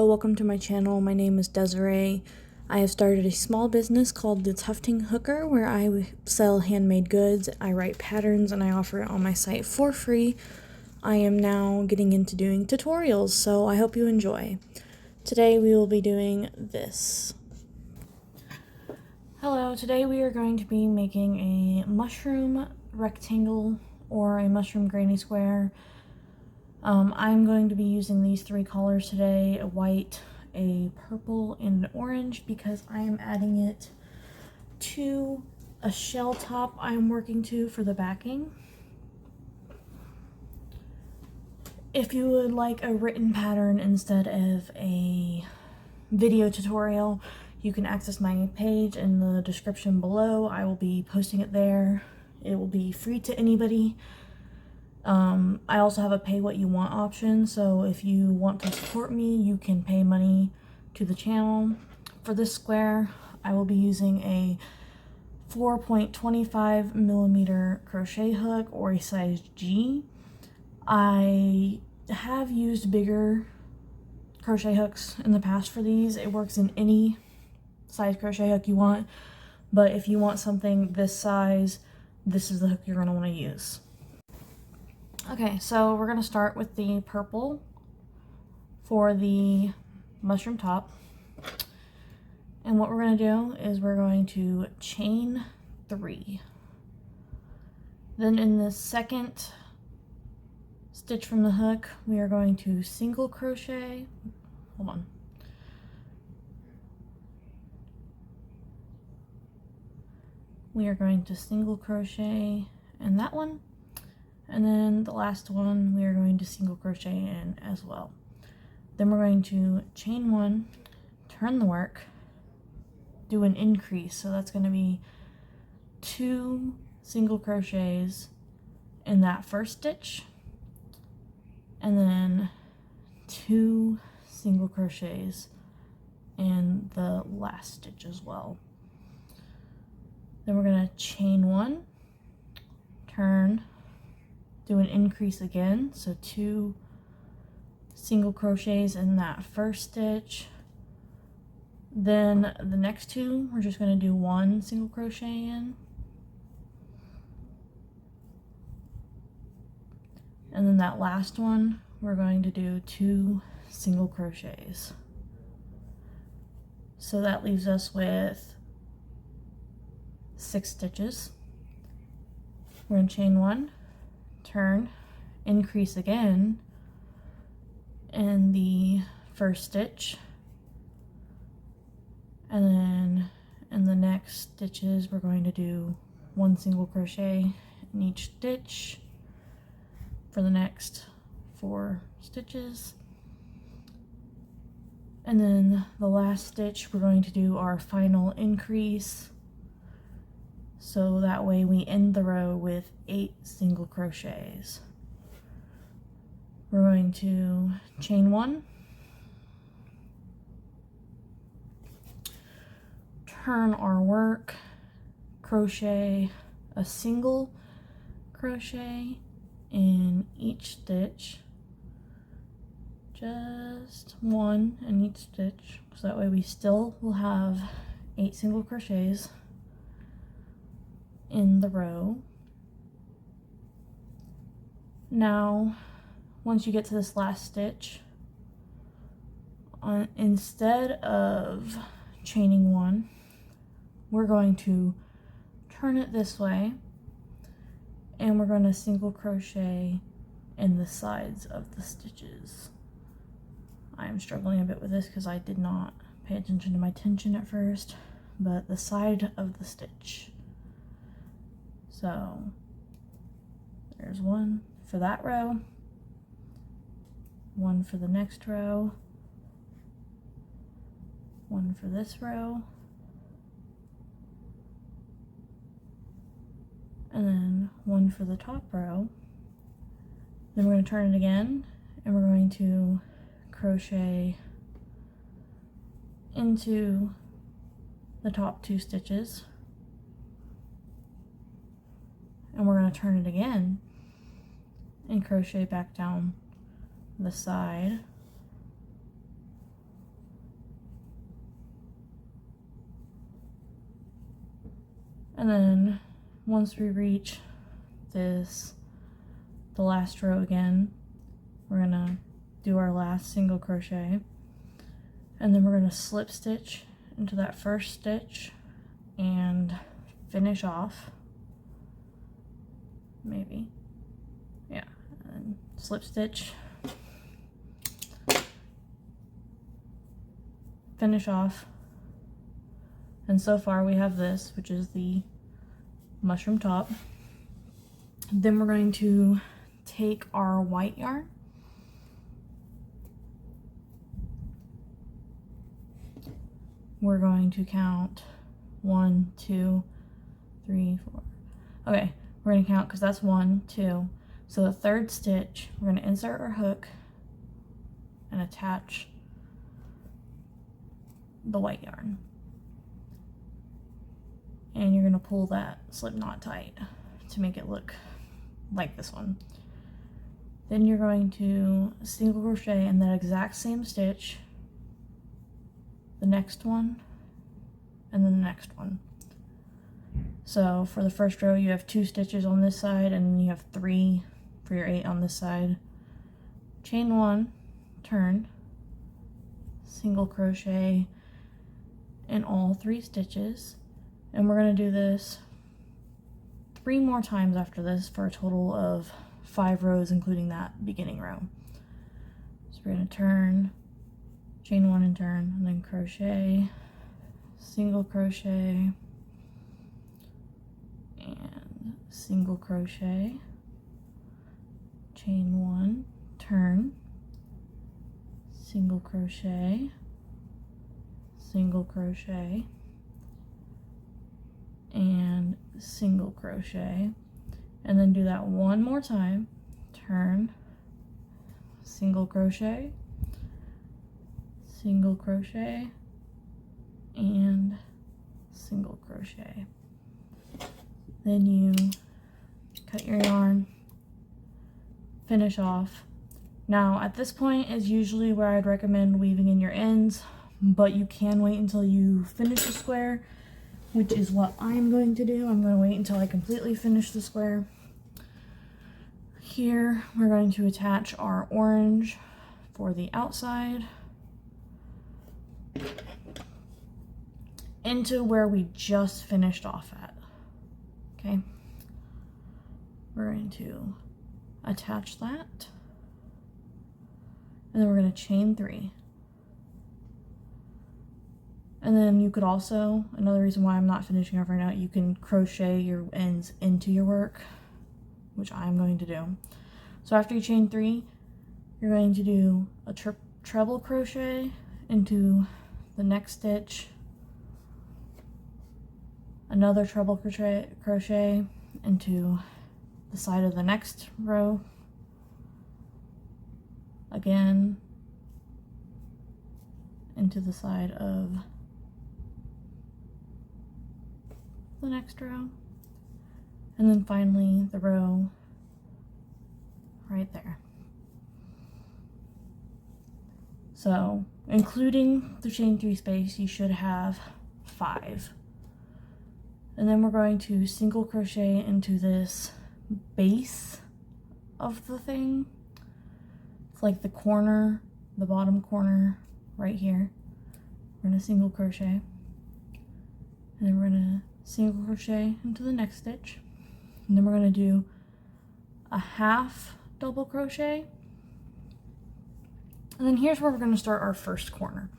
welcome to my channel. My name is Desiree. I have started a small business called The Tufting Hooker where I sell handmade goods, I write patterns, and I offer it on my site for free. I am now getting into doing tutorials, so I hope you enjoy. Today we will be doing this. Hello, today we are going to be making a mushroom rectangle or a mushroom granny square. I'm going to be using these three colors today, a white, a purple, and an orange, because I am adding it to a shell top I'm working to for the backing. If you would like a written pattern instead of a video tutorial, you can access my page in the description below. I will be posting it there. It will be free to anybody. I also have a pay what you want option, so if you want to support me, you can pay money to the channel. For this square, I will be using a 4.25 millimeter crochet hook or a size G. I have used bigger crochet hooks in the past for these. It works in any size crochet hook you want, but if you want something this size, this is the hook you're going to want to use. Okay, so we're going to start with the purple for the mushroom top. And what we're going to do is we're going to chain 3. Then in the second stitch from the hook, we are going to single crochet. Hold on. We are going to single crochet in that one. And then the last one we are going to single crochet in as well. Then we're going to chain 1, turn the work, do an increase. So that's going to be 2 single crochets in that first stitch, and then 2 single crochets in the last stitch as well. Then we're going to chain 1, turn, do an increase again, so 2 single crochets in that first stitch. Then the next 2 we're just going to do 1 single crochet in, and then that last one we're going to do 2 single crochets. So that leaves us with 6 stitches. We're going to chain 1, turn, increase again in the first stitch, and then in the next stitches we're going to do 1 single crochet in each stitch for the next 4 stitches, and then the last stitch we're going to do our final increase, so that way we end the row with 8 single crochets. We're going to chain 1, turn our work, crochet a single crochet in each stitch, just 1 in each stitch, so that way we still will have 8 single crochets in the row. Now, once you get to this last stitch, instead of chaining 1, we're going to turn it this way, and we're going to single crochet in the sides of the stitches. I'm struggling a bit with this because I did not pay attention to my tension at first, but the side of the stitch. So there's 1 for that row, 1 for the next row, 1 for this row, and then 1 for the top row. Then we're going to turn it again, and we're going to crochet into the top 2 stitches, and we're going to turn it again and crochet back down the side, And then once we reach the last row again, we're gonna do our last single crochet, and then we're gonna slip stitch into that first stitch and finish off, maybe, yeah, and slip stitch, finish off. And so far we have this, which is the mushroom top. Then we're going to take our white yarn, we're going to count 1, 2, 3, 4. Okay, we're going to count because that's 1, 2. So the third stitch, we're going to insert our hook and attach the white yarn. And you're going to pull that slip knot tight to make it look like this one. Then you're going to single crochet in that exact same stitch, the next one, and then the next one. So for the first row you have 2 stitches on this side, and then you have 3 for your 8 on this side. Chain 1, turn, single crochet in all 3 stitches, and we're going to do this 3 more times after this for a total of 5 rows, including that beginning row. So we're going to turn, chain 1 and turn, and then crochet, single crochet, and single crochet, chain 1, turn, single crochet, single crochet, and single crochet, and then do that one more time, turn, single crochet, single crochet, and single crochet. Then you cut your yarn, finish off. Now at this point is usually where I'd recommend weaving in your ends, but you can wait until you finish the square, which is what I'm going to do. I'm going to wait until I completely finish the square. Here we're going to attach our orange for the outside into where we just finished off at. Okay, we're going to attach that, and then we're going to chain 3. And then you could also, another reason why I'm not finishing off right now, you can crochet your ends into your work, which I'm going to do. So after you chain 3, you're going to do a treble crochet into the next stitch, another treble crochet into the side of the next row, again into the side of the next row, and then finally the row right there. So including the chain 3 space, you should have 5. And then we're going to single crochet into this base of the thing. It's like the corner, the bottom corner right here. We're going to single crochet, and then we're going to single crochet into the next stitch, and then we're going to do a half double crochet, and then here's where we're going to start our first corner.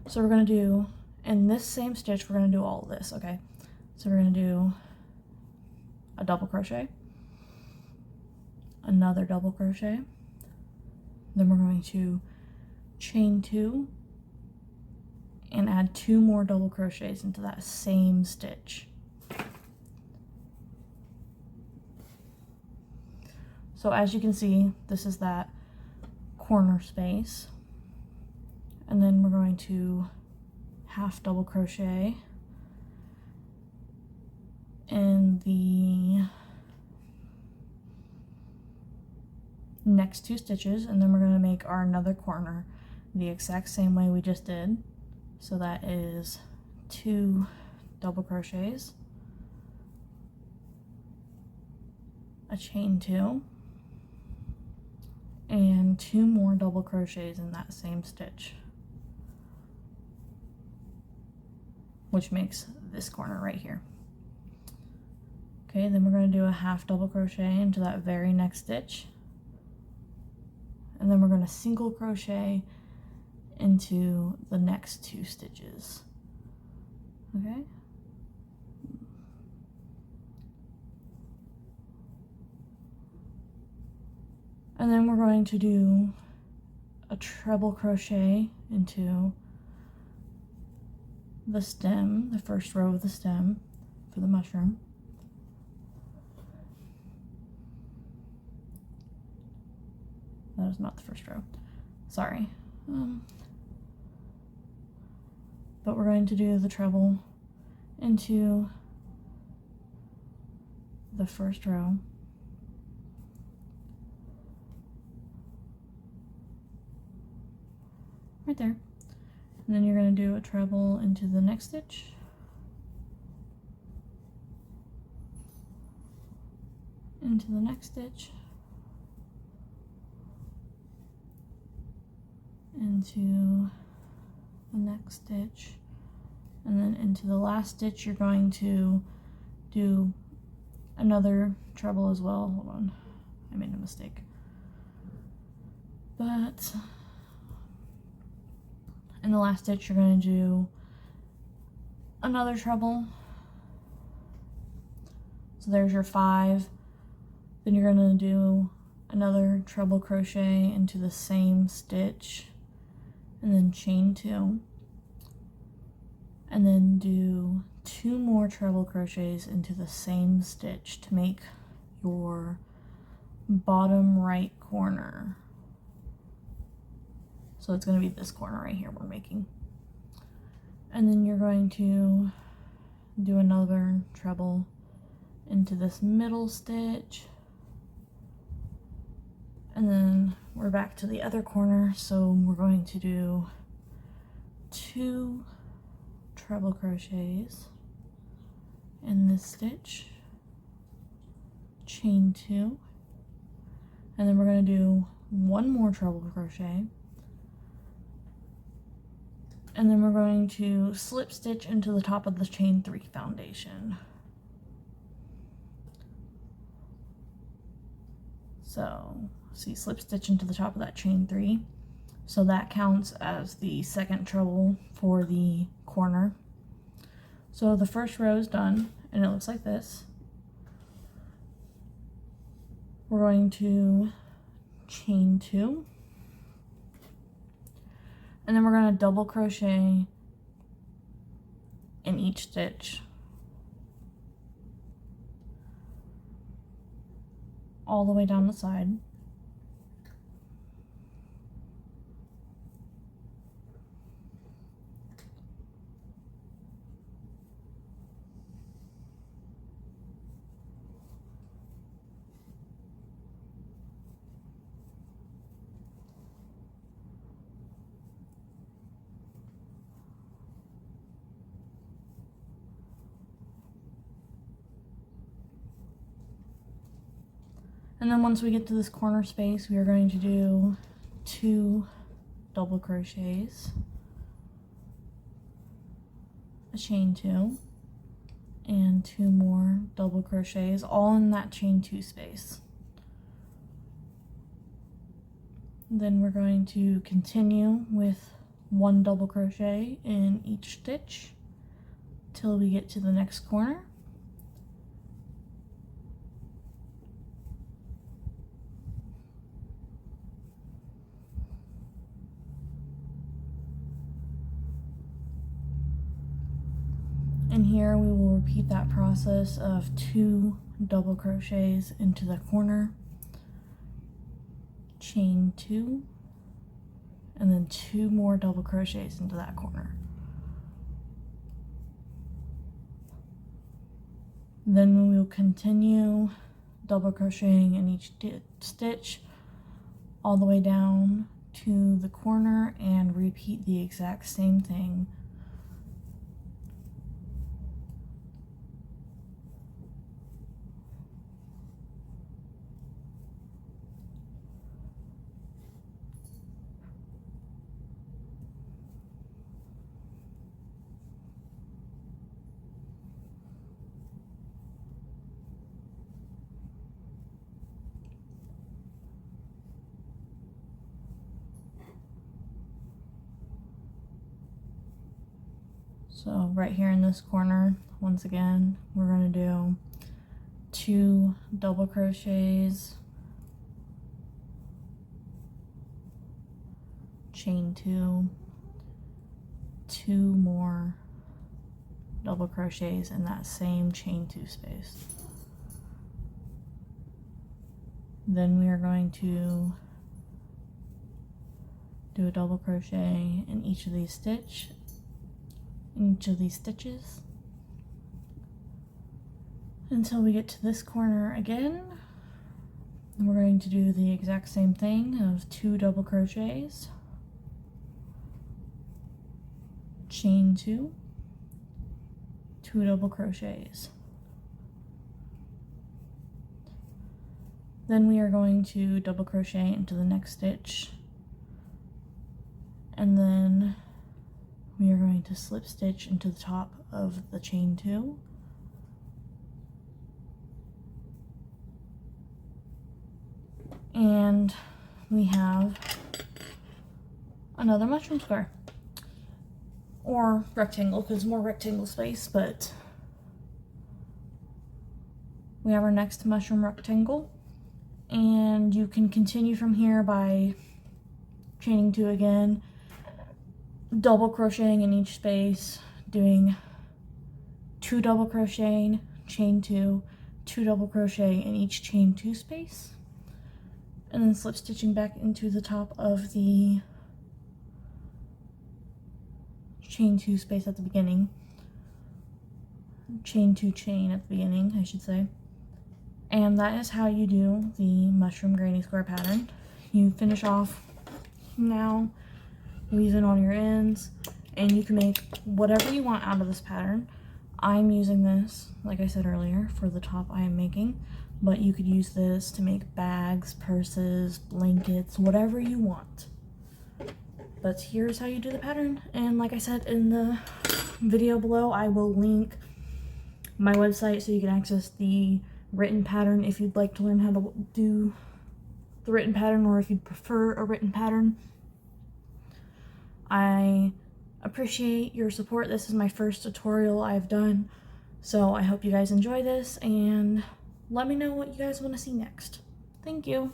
So we're going to do, in this same stitch, we're going to do all of this, okay? So we're going to do a double crochet, another double crochet, then we're going to chain 2 and add 2 more double crochets into that same stitch. So as you can see, this is that corner space, and then we're going to half double crochet in the next 2 stitches, and then we're going to make our another corner the exact same way we just did. So that is 2 double crochets, a chain 2, and 2 more double crochets in that same stitch, which makes this corner right here. Okay, then we're going to do a half double crochet into that very next stitch, and then we're going to single crochet into the next 2 stitches. Okay, and then we're going to do a treble crochet into the stem, the first row of the stem for the mushroom. That is not the first row, sorry. But we're going to do the treble into the first row. Right there. And then you're going to do a treble into the next stitch. Into the next stitch. Into the next stitch, and then into the last stitch you're going to do another treble as well. Hold on, I made a mistake. But in the last stitch you're going to do another treble. So there's your 5. Then you're going to do another treble crochet into the same stitch, and then chain 2, and then do 2 more treble crochets into the same stitch to make your bottom right corner. So it's going to be this corner right here we're making. And then you're going to do another treble into this middle stitch, and then we're back to the other corner, so we're going to do 2 treble crochets in this stitch, chain 2, and then we're going to do 1 more treble crochet, and then we're going to slip stitch into the top of the chain 3 foundation. So see, slip stitch into the top of that chain 3, so that counts as the second treble for the corner. So the first row is done and it looks like this. We're going to chain 2, and then we're going to double crochet in each stitch all the way down the side. And then once we get to this corner space, we are going to do 2 double crochets, a chain 2, and 2 more double crochets, all in that chain 2 space. Then we're going to continue with 1 double crochet in each stitch till we get to the next corner. And here we will repeat that process of 2 double crochets into the corner, chain 2, and then 2 more double crochets into that corner. Then we will continue double crocheting in each stitch all the way down to the corner and repeat the exact same thing. So right here in this corner, once again, we're going to do 2 double crochets, chain 2, 2 more double crochets in that same chain 2 space. Then we are going to do a double crochet in each of these stitches. Until we get to this corner again. And we're going to do the exact same thing of 2 double crochets, chain 2, 2 double crochets. Then we are going to double crochet into the next stitch, and then we are going to slip stitch into the top of the chain 2. And we have another mushroom square, or rectangle, because more rectangle space, but we have our next mushroom rectangle. And you can continue from here by chaining 2 again, double crocheting in each space, doing 2 double crocheting, chain 2, 2 double crochet in each chain 2 space, and then slip stitching back into the top of the chain 2 space at the beginning, chain 2 chain at the beginning, I should say. And that is how you do the mushroom granny square pattern. You finish off now, weave in all your ends, and you can make whatever you want out of this pattern. I'm using this, like I said earlier, for the top I am making, but you could use this to make bags, purses, blankets, whatever you want. But here's how you do the pattern, and like I said in the video below, I will link my website so you can access the written pattern if you'd like to learn how to do the written pattern, or if you'd prefer a written pattern. I appreciate your support. This is my first tutorial I've done, so I hope you guys enjoy this, and let me know what you guys want to see next. Thank you.